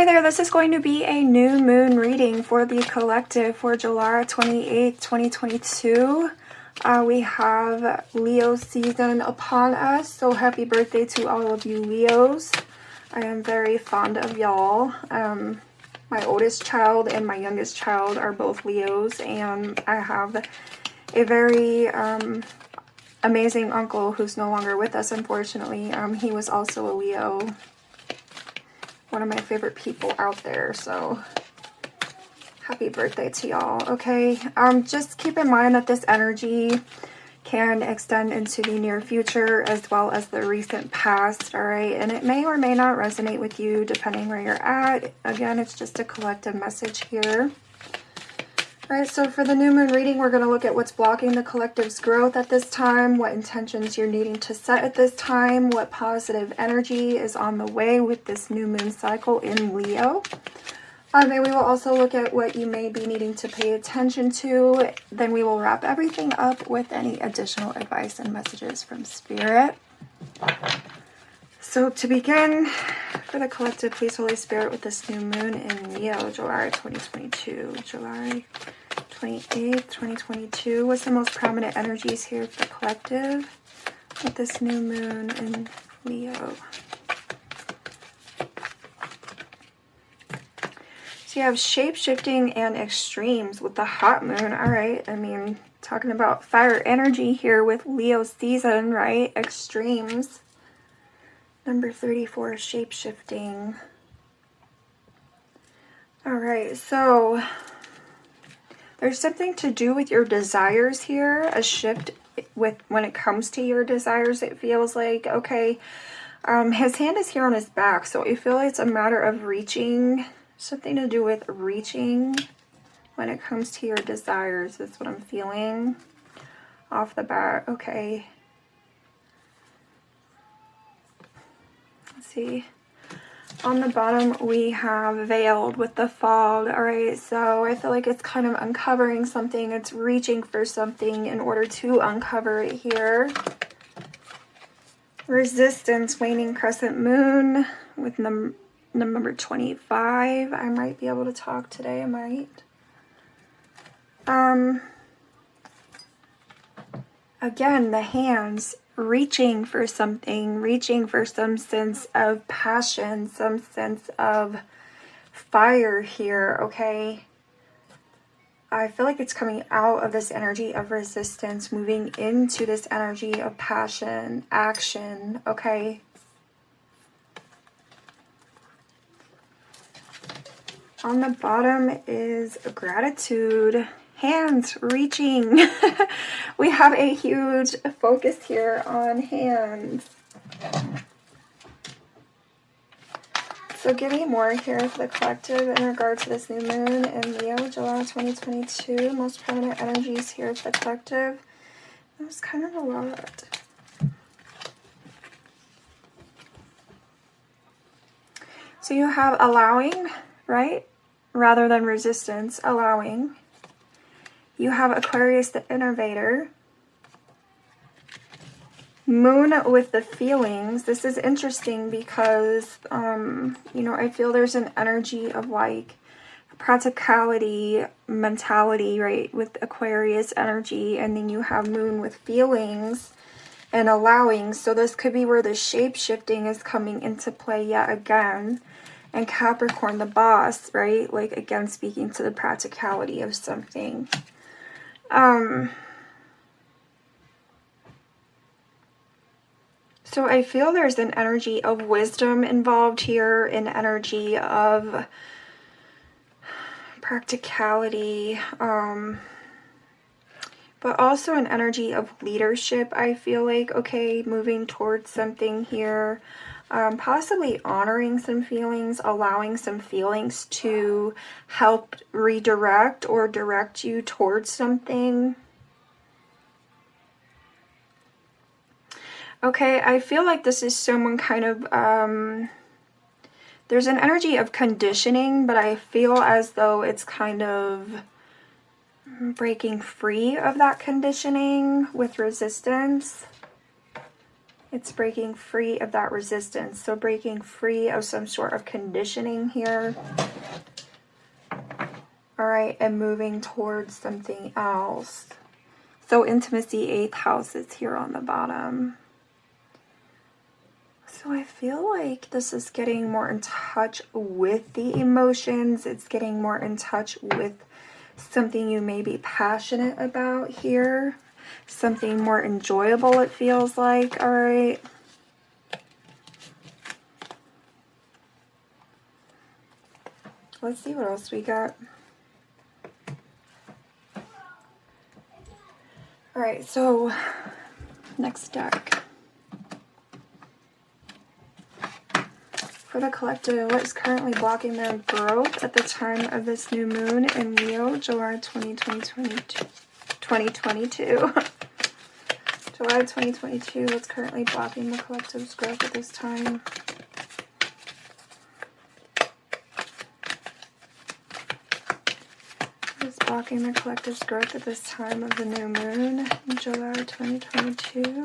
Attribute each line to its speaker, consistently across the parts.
Speaker 1: there, this is going to be a new moon reading for the collective for July 28th, 2022. We have Leo season upon us, so happy birthday to all of you Leos. I am very fond of y'all. My oldest child and my youngest child are both Leos, and I have a very amazing uncle who's no longer with us, unfortunately. He was also a Leo. One of my favorite people out there, so happy birthday to y'all. Okay, just keep in mind that this energy can extend into the near future as well as the recent past, all right? And it may or may not resonate with you depending where you're at. Again, it's just a collective message here. All right, so for the new moon reading, we're going to look at what's blocking the collective's growth at this time, what intentions you're needing to set at this time, what positive energy is on the way with this new moon cycle in Leo. And we will also look at what you may be needing to pay attention to. Then we will wrap everything up with any additional advice and messages from Spirit. So to begin, for the collective, please Holy Spirit, with this new moon in Leo, July 2022, July 28th, 2022. What's the most prominent energies here for the collective with this new moon in Leo? So you have shape-shifting and extremes with the hot moon. All right, I mean, talking about fire energy here with Leo season, right? Extremes. Number 34, shape-shifting. All right, so there's something to do with your desires here, a shift with when it comes to your desires, it feels like. Okay, his hand is here on his back, so I feel like it's a matter of reaching, something to do with reaching when it comes to your desires. That's what I'm feeling off the bat. Okay. Let's see. On the bottom, we have veiled with the fog. All right, so I feel like it's kind of uncovering something. It's reaching for something in order to uncover it here. Resistance, waning crescent moon with number 25. I might be able to talk today. I might. Again, the hands reaching for something, reaching for some sense of passion, some sense of fire here, okay? I feel like it's coming out of this energy of resistance, moving into this energy of passion, action, okay? On the bottom is gratitude. Hands reaching. We have a huge focus here on hands. So give me more here for the collective in regard to this new moon in Leo, July 2022. Most prominent energies here for the collective. That was kind of a lot. So you have allowing, right? Rather than resistance, allowing. You have Aquarius, the innovator. Moon with the feelings. This is interesting because, you know, I feel there's an energy of like practicality, mentality, right, with Aquarius energy. And then you have moon with feelings and allowing. So this could be where the shape-shifting is coming into play yet again. And Capricorn, the boss, right, like again speaking to the practicality of something. So I feel there's an energy of wisdom involved here, an energy of practicality, but also an energy of leadership, I feel like, okay, moving towards something here, possibly honoring some feelings, allowing some feelings to help redirect or direct you towards something. Okay, I feel like this is someone kind of, there's an energy of conditioning, but I feel as though it's kind of breaking free of that conditioning with resistance. It's breaking free of that resistance. So breaking free of some sort of conditioning here. All right, and moving towards something else. So intimacy, 8th house is here on the bottom. So I feel like this is getting more in touch with the emotions. It's getting more in touch with something you may be passionate about here. Something more enjoyable, it feels like. All right. Let's see what else we got. All right, so next deck. For the collective, what is currently blocking their growth at the time of this new moon in Leo, July 2022. July 2022, what's currently blocking the collective's growth at this time? What is blocking the collective's growth at this time of the new moon in July 2022?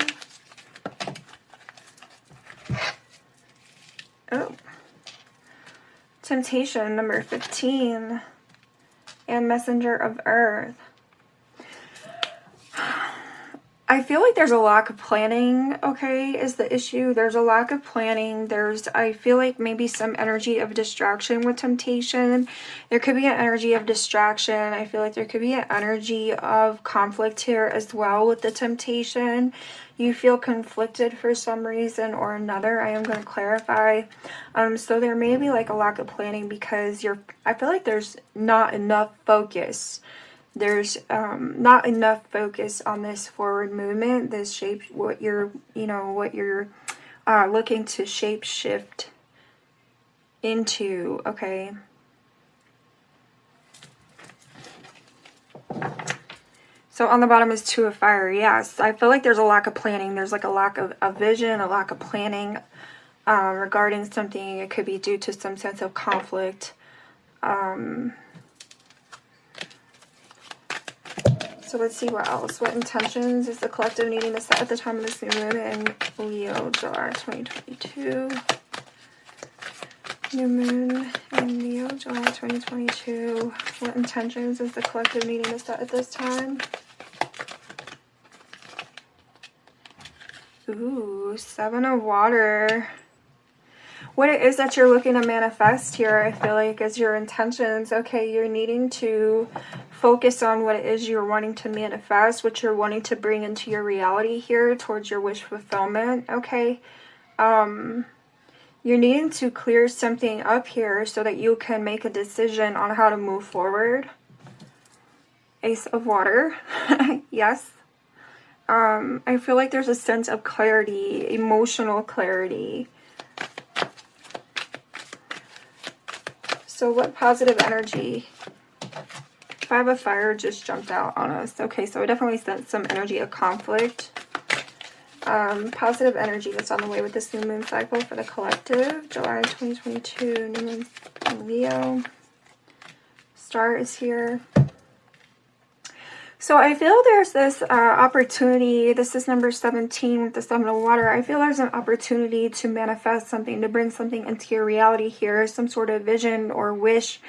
Speaker 1: Oh. Temptation, number 15. And Messenger of Earth. I feel like there's a lack of planning, okay, is the issue. There's a lack of planning. I feel like maybe some energy of distraction with temptation. There could be an energy of distraction. I feel like there could be an energy of conflict here as well with the temptation. You feel conflicted for some reason or another. I am going to clarify. So there may be like a lack of planning because I feel like there's not enough focus. There's not enough focus on this forward movement, this shape, what you're looking to shape shift into, okay? So on the bottom is 2 of Fire. Yes, I feel like there's a lack of planning. There's like a lack of a vision, a lack of planning regarding something. It could be due to some sense of conflict. So let's see what else. What intentions is the collective needing to set at the time of this new moon in Leo, July 2022? New moon in Leo, July 2022. What intentions is the collective needing to set at this time? Ooh, 7 of Water. What it is that you're looking to manifest here, I feel like, is your intentions. Okay, you're needing to focus on what it is you're wanting to manifest, what you're wanting to bring into your reality here towards your wish fulfillment, okay? You're needing to clear something up here so that you can make a decision on how to move forward. Ace of Water, yes. I feel like there's a sense of clarity, emotional clarity. So what positive energy? 5 of Fire just jumped out on us. Okay, so I definitely sense some energy of conflict. Positive energy that's on the way with this new moon cycle for the collective. July 2022, new moon in Leo. Star is here. So I feel there's this opportunity. This is number 17 with the 7 of Water. I feel there's an opportunity to manifest something, to bring something into your reality here. Some sort of vision or wish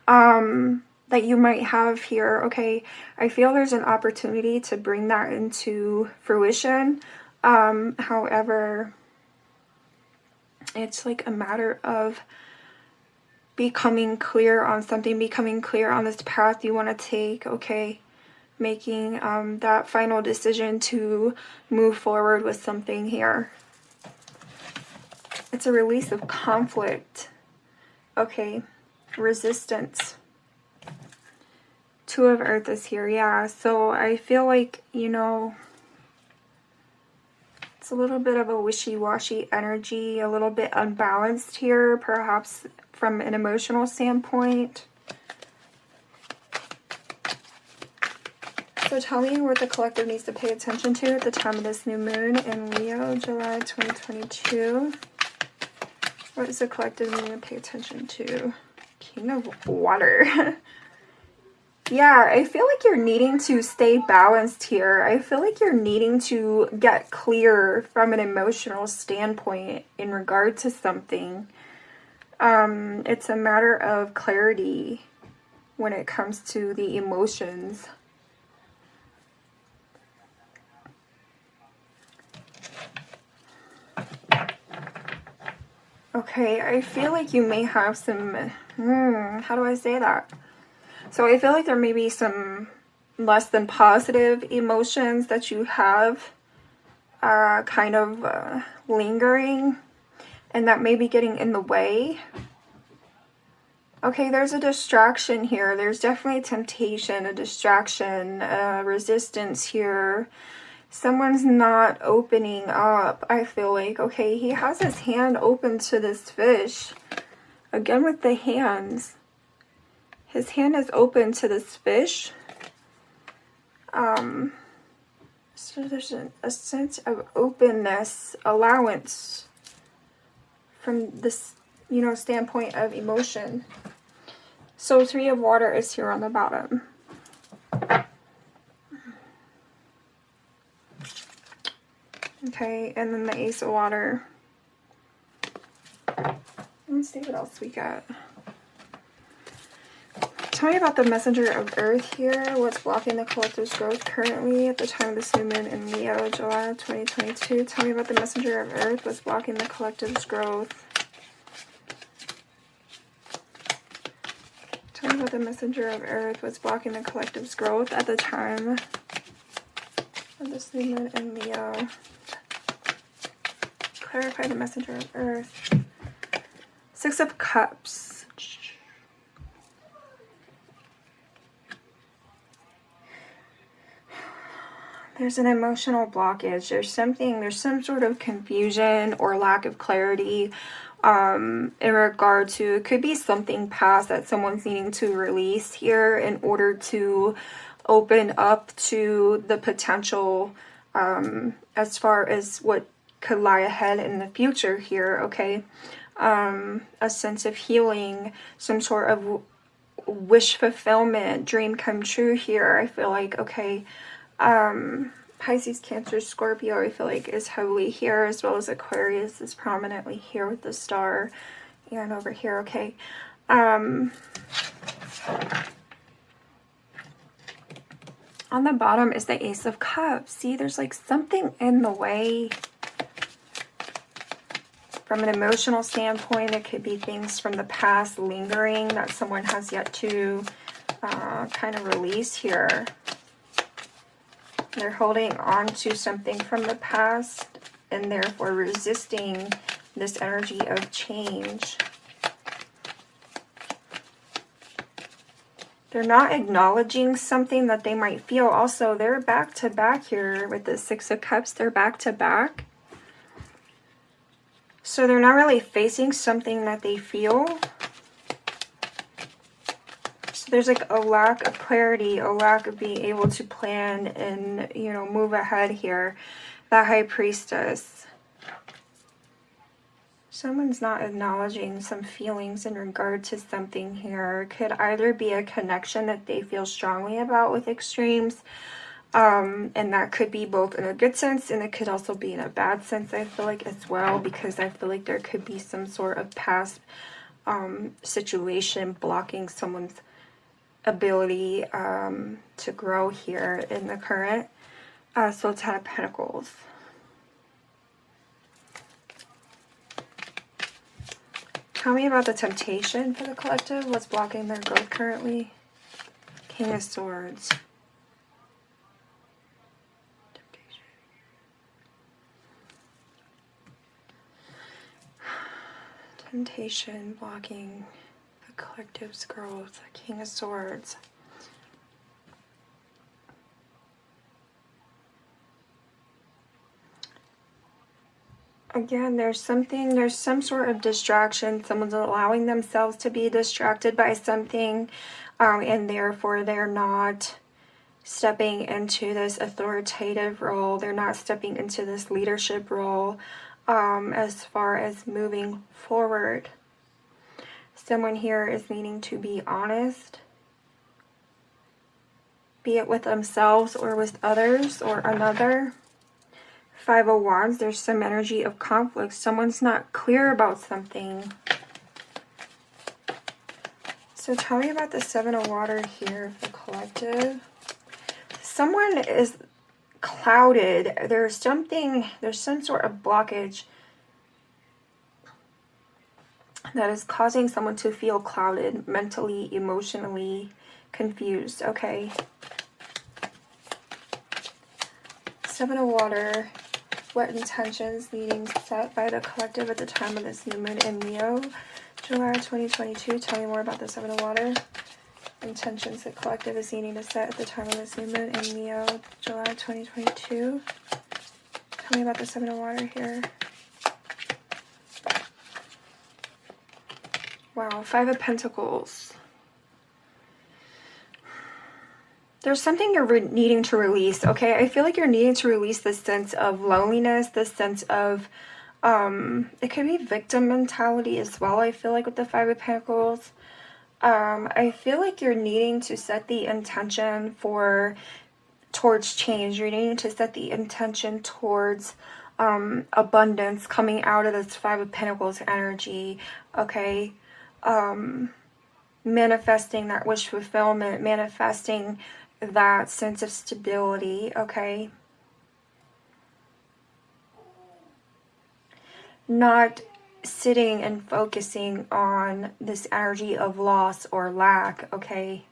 Speaker 1: that you might have here. Okay, I feel there's an opportunity to bring that into fruition. However, it's like a matter of becoming clear on something, becoming clear on this path you want to take, okay? Making that final decision to move forward with something here. It's a release of conflict, okay? Resistance. 2 of Earth is here, yeah. So I feel like, you know, it's a little bit of a wishy-washy energy, a little bit unbalanced here, perhaps from an emotional standpoint. So tell me what the collective needs to pay attention to at the time of this new moon in Leo, July 2022. What is the collective need to pay attention to? King of Water. Yeah, I feel like you're needing to stay balanced here. I feel like you're needing to get clear from an emotional standpoint in regard to something. It's a matter of clarity when it comes to the emotions. Okay, I feel like you may have some, how do I say that? So I feel like there may be some less than positive emotions that you have kind of lingering, and that may be getting in the way. Okay, there's a distraction here. There's definitely a temptation, a distraction, resistance here. Someone's not opening up, I feel like. Okay, he has his hand open to this fish. Again with the hands. His hand is open to this fish. So there's a sense of openness, allowance from this, standpoint of emotion. So 3 of water is here on the bottom. Okay, and then the ace of water. Let's see what else we got. Tell me about the messenger of earth here. What's blocking the collective's growth currently at the time of this new moon in Leo, July 2022. Tell me about the messenger of earth. What's blocking the collective's growth. Tell me about the messenger of earth. What's blocking the collective's growth at the time of this new moon in Leo. Clarify the messenger of earth. 6 of Cups. There's an emotional blockage. There's some sort of confusion or lack of clarity in regard to, it could be something past that someone's needing to release here in order to open up to the potential as far as what could lie ahead in the future here, okay? A sense of healing, some sort of wish fulfillment, dream come true here. I feel like, okay, Pisces, Cancer, Scorpio, I feel like is heavily here, as well as Aquarius is prominently here with the star and over here, okay? On the bottom is the Ace of Cups. See, there's like something in the way. From an emotional standpoint, it could be things from the past lingering that someone has yet to kind of release here. They're holding on to something from the past and therefore resisting this energy of change. They're not acknowledging something that they might feel. Also, they're back to back here with the 6 of Cups. They're back to back. So they're not really facing something that they feel. So there's like a lack of clarity, a lack of being able to plan and, move ahead here. The High Priestess. Someone's not acknowledging some feelings in regard to something here. It could either be a connection that they feel strongly about with extremes, and that could be both in a good sense and it could also be in a bad sense, I feel like, as well, because I feel like there could be some sort of past situation blocking someone's ability to grow here in the current. So it's 10 of Pentacles. Tell me about the temptation for the collective. What's blocking their growth currently? King of Swords. Temptation blocking the collective's growth. King of Swords. Again, there's some sort of distraction. Someone's allowing themselves to be distracted by something, and therefore they're not stepping into this authoritative role. They're not stepping into this leadership role as far as moving forward. Someone here is needing to be honest be it with themselves or with others or another. Five of Wands, there's some energy of conflict. Someone's not clear about something. So tell me about the Seven of Water here, the collective. Someone is clouded. There's some sort of blockage that is causing someone to feel clouded, mentally, emotionally confused, okay? Seven of Water, what intentions needing set by the collective at the time of this new moon in Leo, July 2022. Tell me more about the Seven of Water. Intentions the collective is needing to set at the time of this new moon in Leo, July 2022. Tell me about the Seven of Water here. Wow, Five of Pentacles. There's something you're needing to release, okay? I feel like you're needing to release this sense of loneliness, this sense of, it could be victim mentality as well, I feel like, with the Five of Pentacles. I feel like you're needing to set the intention towards change. You're needing to set the intention towards abundance coming out of this Five of Pentacles energy, okay? Manifesting that wish fulfillment, manifesting that sense of stability, okay? Not sitting and focusing on this energy of loss or lack, okay?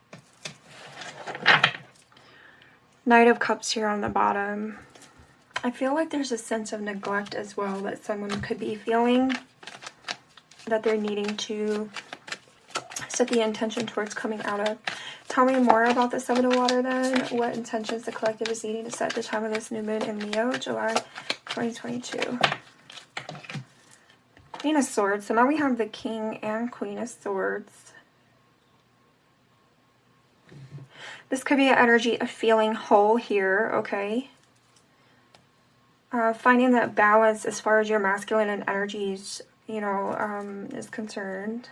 Speaker 1: Knight of Cups here on the bottom. I feel like there's a sense of neglect as well that someone could be feeling, that they're needing to set the intention towards coming out of. Tell me more about the Seven of Water then. What intentions the collective is needing to set at the time of this new moon in Leo, July 2022. Queen of Swords. So now we have the King and Queen of Swords. This could be an energy of feeling whole here, okay? Finding that balance as far as your masculine and energies, you know, is concerned.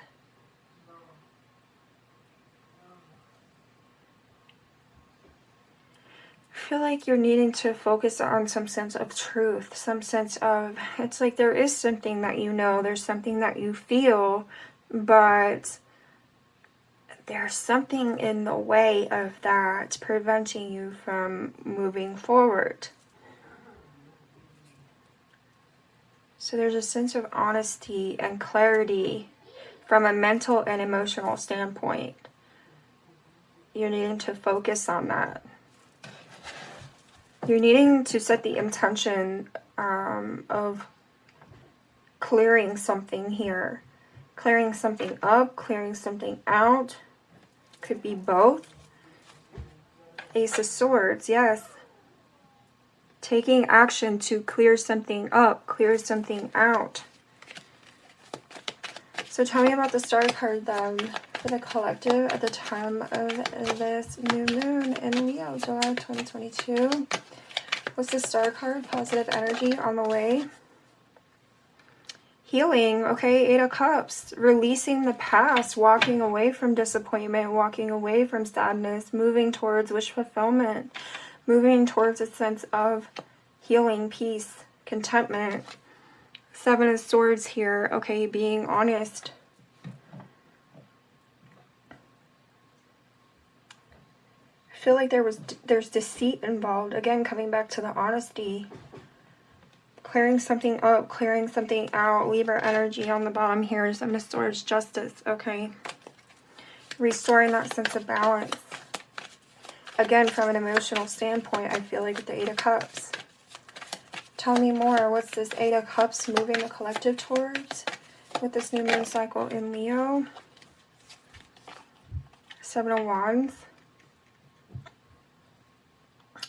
Speaker 1: I feel like you're needing to focus on some sense of truth, some sense of, it's like there is something that you know, there's something that you feel, but there's something in the way of that preventing you from moving forward. So there's a sense of honesty and clarity from a mental and emotional standpoint. You're needing to focus on that. You're needing to set the intention of clearing something here. Clearing something up, clearing something out. Could be both. Ace of Swords, yes. Taking action to clear something up, clear something out. So tell me about the Star card then for the collective at the time of this new moon in Leo, July 2022. What's the Star card? Positive energy on the way. Healing, okay, Eight of Cups. Releasing the past, walking away from disappointment, walking away from sadness, moving towards wish fulfillment, moving towards a sense of healing, peace, contentment. Seven of Swords here, okay, being honest. I feel like there's deceit involved. Again, coming back to the honesty. Clearing something up, clearing something out. Libra energy on the bottom here. Seven of Swords, Justice, okay. Restoring that sense of balance. Again, from an emotional standpoint, I feel like with the Eight of Cups. Tell me more. What's this Eight of Cups moving the collective towards with this new moon cycle in Leo? Seven of Wands.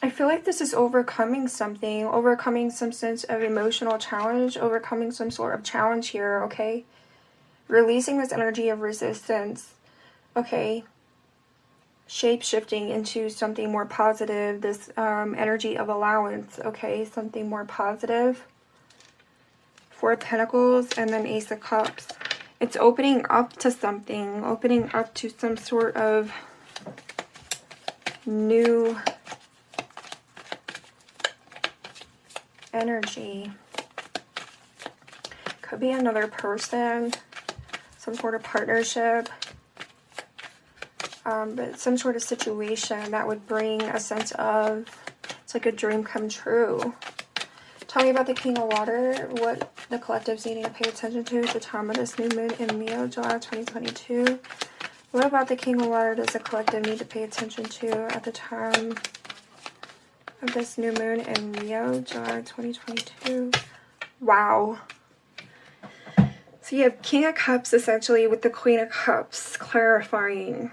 Speaker 1: I feel like this is overcoming something, overcoming some sense of emotional challenge, overcoming some sort of challenge here, okay? Releasing this energy of resistance, okay? Shape-shifting into something more positive, this energy of allowance, okay? Something more positive. Four of Pentacles and then Ace of Cups. It's opening up to something, opening up to some sort of new energy. Could be another person, some sort of partnership, but some sort of situation that would bring a sense of, it's like a dream come true. Tell me about the King of Water, what the collective's needing to pay attention to at the time of this new moon in Leo, July 2022. What about the King of Water does the collective need to pay attention to at the time of this new moon in Leo, July 2022? Wow. So you have King of Cups essentially with the Queen of Cups clarifying.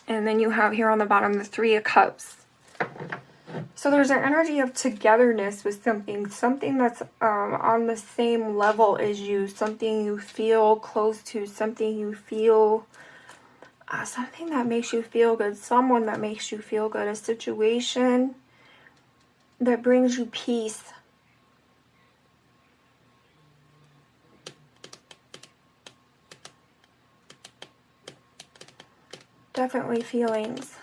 Speaker 1: And then you have here on the bottom the Three of Cups. So there's an energy of togetherness with something that's on the same level as you, something you feel close to, something you feel, something that makes you feel good, someone that makes you feel good, a situation that brings you peace. Definitely feelings.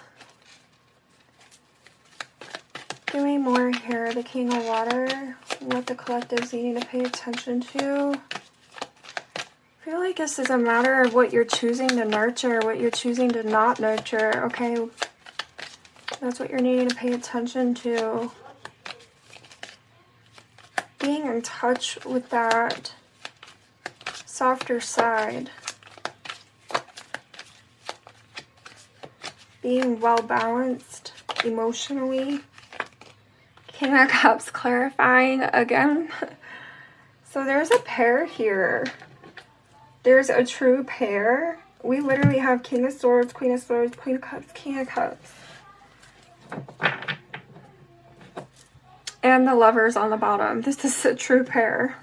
Speaker 1: Give me more here. The King of Water. What the collective's needing to pay attention to. I feel like this is a matter of what you're choosing to nurture, what you're choosing to not nurture. Okay. That's what you're needing to pay attention to. Being in touch with that softer side. Being well balanced emotionally. King of Cups clarifying again. So there's a pair here. There's a true pair. We literally have King of Swords, Queen of Swords, Queen of Cups, King of Cups. And the Lovers on the bottom. This is a true pair.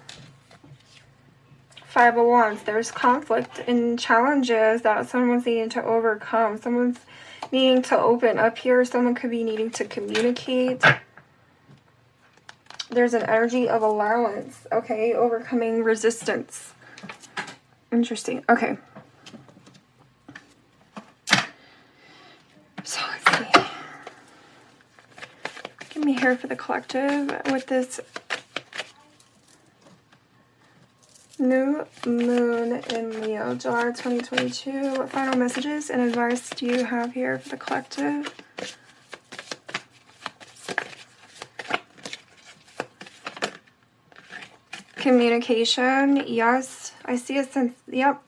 Speaker 1: Five of Wands. There's conflict and challenges that someone's needing to overcome. Someone's needing to open up here. Someone could be needing to communicate. There's an energy of allowance. Okay, overcoming resistance. Interesting. Okay. So let's see. Give me here for the collective with this new moon in Leo, July 2022. What final messages and advice do you have here for the collective? Communication. Yes, I see a sense. Yep.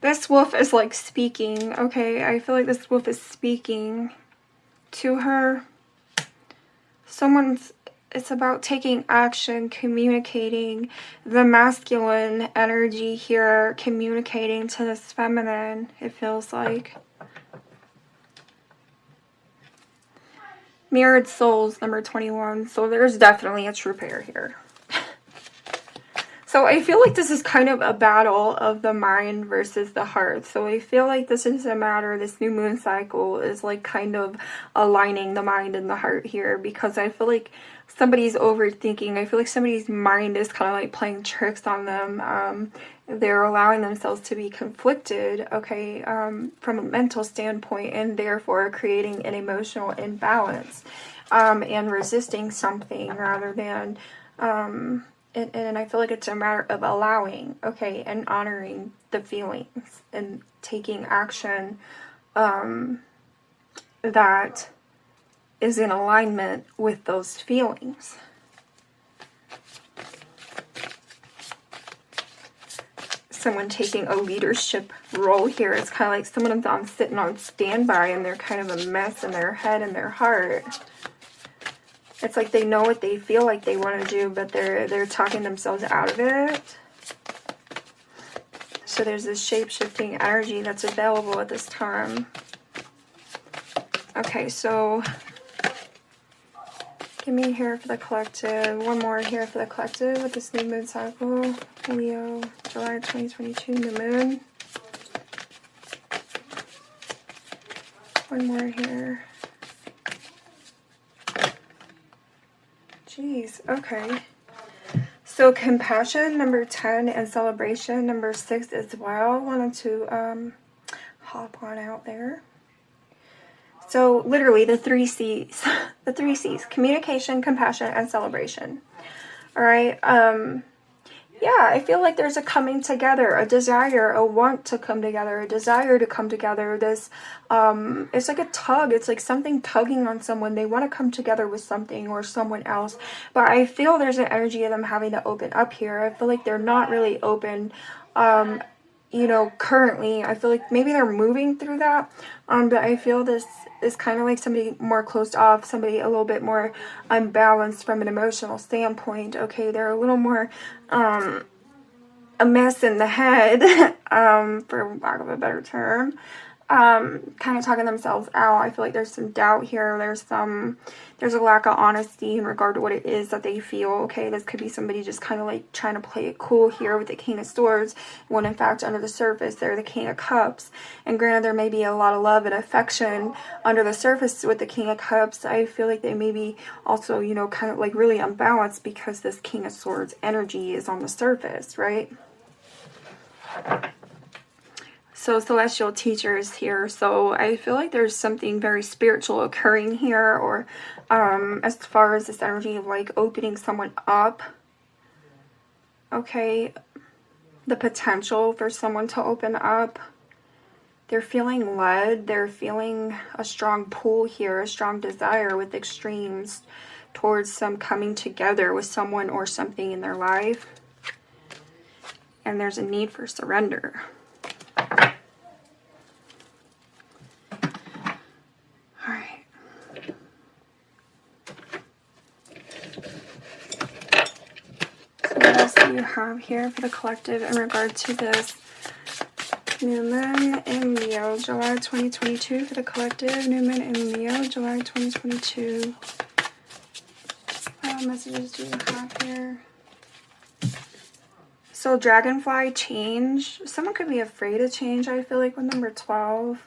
Speaker 1: This wolf is like speaking. Okay, I feel like this wolf is speaking to her. It's about taking action, communicating. The masculine energy here, communicating to this feminine, it feels like. Mirrored Souls, number 21. So there's definitely a true pair here. So I feel like this is kind of a battle of the mind versus the heart. So I feel like this is a matter, this new moon cycle is like kind of aligning the mind and the heart here, because I feel like somebody's overthinking. I feel like somebody's mind is kind of like playing tricks on them. They're allowing themselves to be conflicted, okay, from a mental standpoint, and therefore creating an emotional imbalance and resisting something rather than... And I feel like it's a matter of allowing, okay, and honoring the feelings and taking action that is in alignment with those feelings. Someone taking a leadership role here. It's kind of like someone's sitting on standby and they're kind of a mess in their head and their heart. It's like they know what they feel like they want to do, but they're talking themselves out of it. So there's this shape-shifting energy that's available at this time. Okay, so give me here for the collective. One more here for the collective with this new moon cycle. Leo, July 2022, new moon. One more here. Jeez, okay. So compassion, number 10, and celebration, number 6 as well. Wanted to hop on out there. So literally the 3 C's, the 3 C's, communication, compassion, and celebration. All right. Yeah, I feel like there's a coming together, a desire, a want to come together, a desire to come together. This, it's like a tug. It's like something tugging on someone. They want to come together with something or someone else. But I feel there's an energy of them having to open up here. I feel like they're not really open, you know, currently. I feel like maybe they're moving through that. But I feel this is kind of like somebody more closed off, somebody a little bit more unbalanced from an emotional standpoint. Okay, they're a little more a mess in the head, for lack of a better term. Kind of talking themselves out. I feel like there's some doubt here. There's a lack of honesty in regard to what it is that they feel. Okay, this could be somebody just kind of like trying to play it cool here with the King of Swords, when in fact under the surface they're the King of Cups. And granted, there may be a lot of love and affection under the surface with the King of Cups. I feel like they may be also, you know, kind of like really unbalanced because this King of Swords energy is on the surface, right? So celestial teachers here. So I feel like there's something very spiritual occurring here, or as far as this energy of like opening someone up. Okay, the potential for someone to open up. They're feeling led. They're feeling a strong pull here, a strong desire with extremes towards some coming together with someone or something in their life. And there's a need for surrender. Alright. So what else do you have here for the collective in regard to this new moon in Leo, July 2022 for the collective? New moon in Leo, July 2022. What messages do you have here? So dragonfly, change. Someone could be afraid of change, I feel like, with number 12.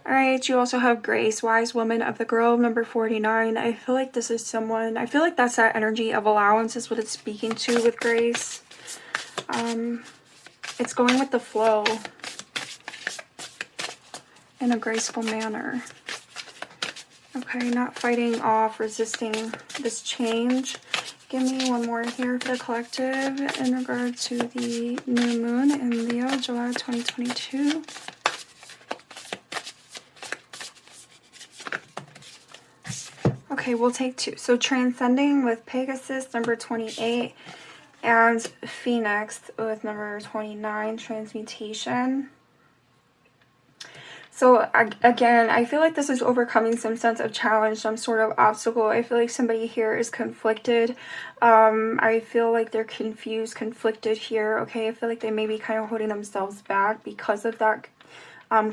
Speaker 1: Alright, you also have Grace, wise woman of the grove, number 49. I feel like this is someone, I feel like that's that energy of allowance is what it's speaking to with Grace. It's going with the flow in a graceful manner. Okay, not fighting off, resisting this change. Give me one more here for the collective in regard to the new moon in Leo, July 2022. Okay, we'll take 2. So transcending with Pegasus, number 28, and Phoenix with number 29, transmutation. So again, I feel like this is overcoming some sense of challenge, some sort of obstacle. I feel like somebody here is conflicted. I feel like they're confused, conflicted here. Okay, I feel like they may be kind of holding themselves back because of that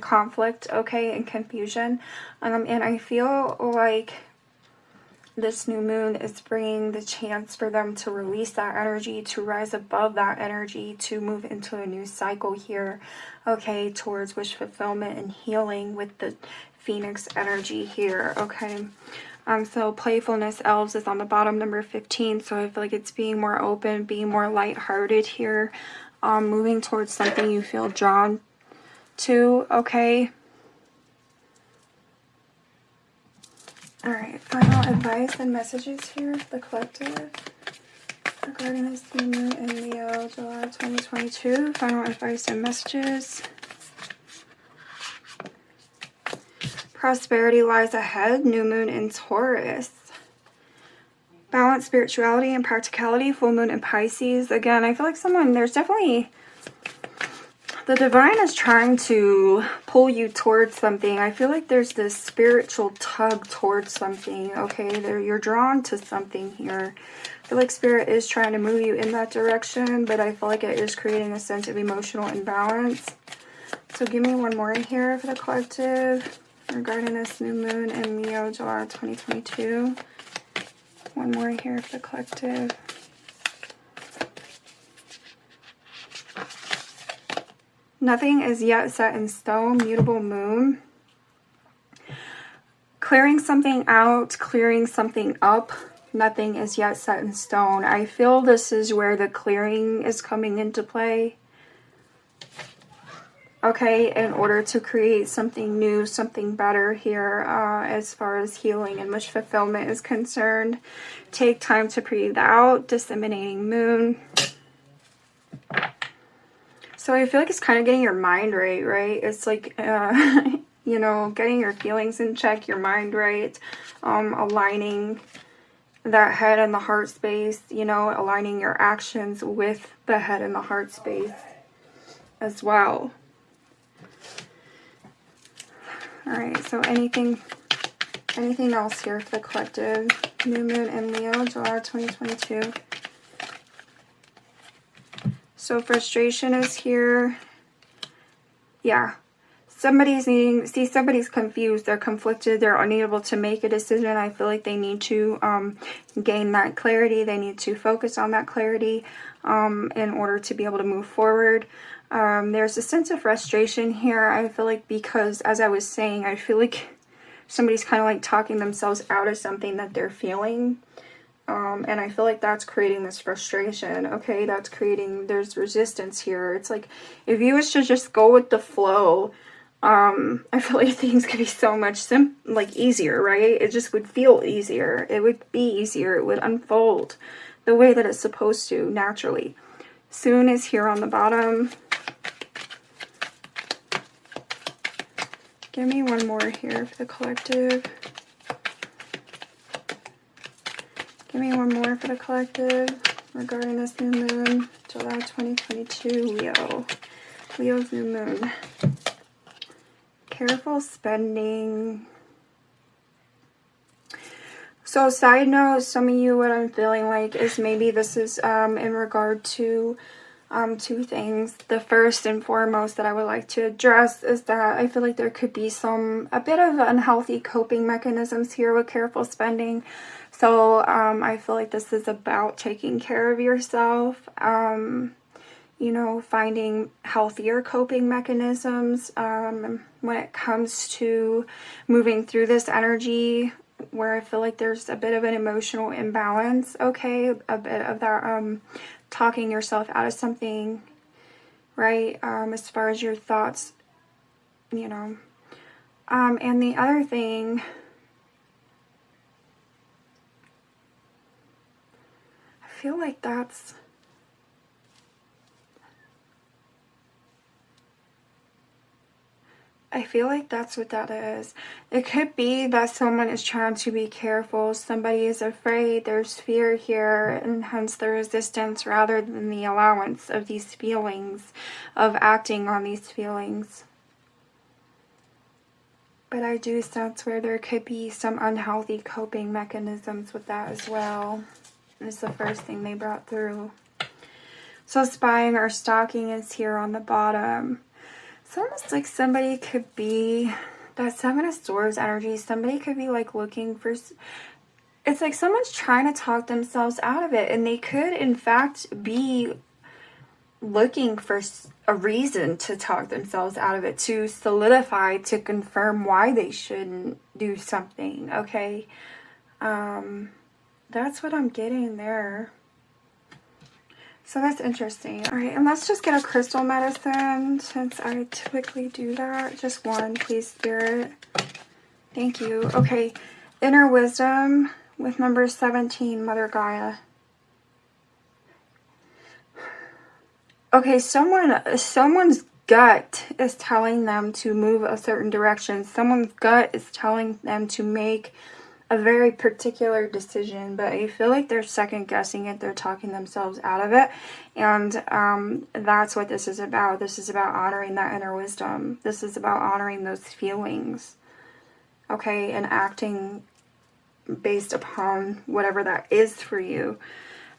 Speaker 1: conflict, okay, and confusion. And I feel like this new moon is bringing the chance for them to release that energy, to rise above that energy, to move into a new cycle here, okay, towards wish fulfillment and healing with the Phoenix energy here, okay. So playfulness, elves is on the bottom, number 15, so I feel like it's being more open, being more lighthearted here, moving towards something you feel drawn to, okay. Alright, final advice and messages here for the collective regarding this new moon in Leo, July 2022. Final advice and messages. Prosperity lies ahead, new moon in Taurus. Balance, spirituality, and practicality, full moon in Pisces. Again, I feel like there's definitely... The divine is trying to pull you towards something. I feel like there's this spiritual tug towards something. Okay, you're drawn to something here. I feel like spirit is trying to move you in that direction, but I feel like it is creating a sense of emotional imbalance. So give me one more here for the collective regarding this new moon in Leo, July 2022. One more here for the collective. Nothing is yet set in stone, mutable moon. Clearing something out, clearing something up. Nothing is yet set in stone. I feel this is where the clearing is coming into play. okay, in order to create something new, something better here, as far as healing and wish fulfillment is concerned. Take time to breathe out, disseminating moon. So I feel like it's kind of getting your mind right? It's like, you know, getting your feelings in check, your mind right, aligning that head and the heart space, you know, aligning your actions with the head and the heart space as well. All right, so anything else here for the collective? New moon in Leo, July 2022. So frustration is here. Yeah. Somebody's confused, they're conflicted, they're unable to make a decision. I feel like they need to gain that clarity. They need to focus on that clarity in order to be able to move forward. There's a sense of frustration here, I feel like, because as I was saying, I feel like somebody's kind of like talking themselves out of something that they're feeling. And I feel like that's creating this frustration, okay? That's creating, there's resistance here. It's like, if you was to just go with the flow, I feel like things could be so much easier, right? It just would feel easier. It would be easier. It would unfold the way that it's supposed to, naturally. Soon is here on the bottom. Give me one more here for the collective. Give me one more for the collective regarding this new moon, July 2022, Leo. Leo's new moon. Careful spending. So side note, some of you, what I'm feeling like is maybe this is in regard to two things. The first and foremost that I would like to address is that I feel like there could be a bit of unhealthy coping mechanisms here with careful spending. So I feel like this is about taking care of yourself, you know, finding healthier coping mechanisms when it comes to moving through this energy where I feel like there's a bit of an emotional imbalance, okay? A bit of that talking yourself out of something, right? As far as your thoughts, you know. And the other thing, I feel like that's what that is. It could be that someone is trying to be careful. Somebody is afraid. There's fear here, and hence the resistance rather than the allowance of these feelings, of acting on these feelings. But I do sense where there could be some unhealthy coping mechanisms with that as well. It's the first thing they brought through. So spying or stalking is here on the bottom. It's almost like somebody could be, that Seven of Swords energy, somebody could be like looking for, it's like someone's trying to talk themselves out of it, and they could in fact be looking for a reason to talk themselves out of it, to solidify, to confirm why they shouldn't do something, okay? That's what I'm getting there. So that's interesting. All right, and let's just get a crystal medicine since I typically do that. Just one, please, Spirit. Thank you. Okay, Inner Wisdom with number 17, Mother Gaia. Okay, someone's gut is telling them to move a certain direction. Someone's gut is telling them to make a very particular decision, but I feel like they're second guessing it. They're talking themselves out of it, and that's what this is about. This is about honoring that inner wisdom. This is about honoring those feelings, okay, and acting based upon whatever that is for you.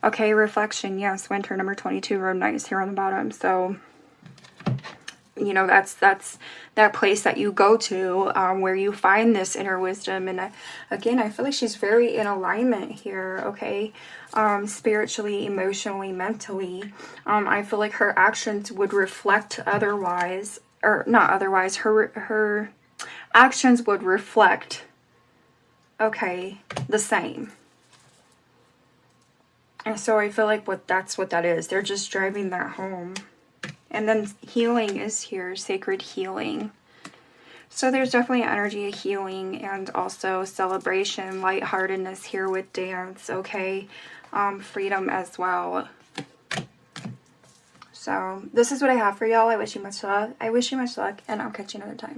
Speaker 1: Okay, reflection, yes, winter, number 22, road knight is here on the bottom. So you know, that's that place that you go to where you find this inner wisdom. And again, I feel like she's very in alignment here, okay? Spiritually, emotionally, mentally. I feel like her actions would reflect otherwise, or not otherwise, her actions would reflect, okay, the same. And so I feel like that's what that is. They're just driving that home. And then healing is here, sacred healing. So there's definitely an energy of healing and also celebration, lightheartedness here with dance, okay? Freedom as well. So this is what I have for y'all. I wish you much luck. And I'll catch you another time.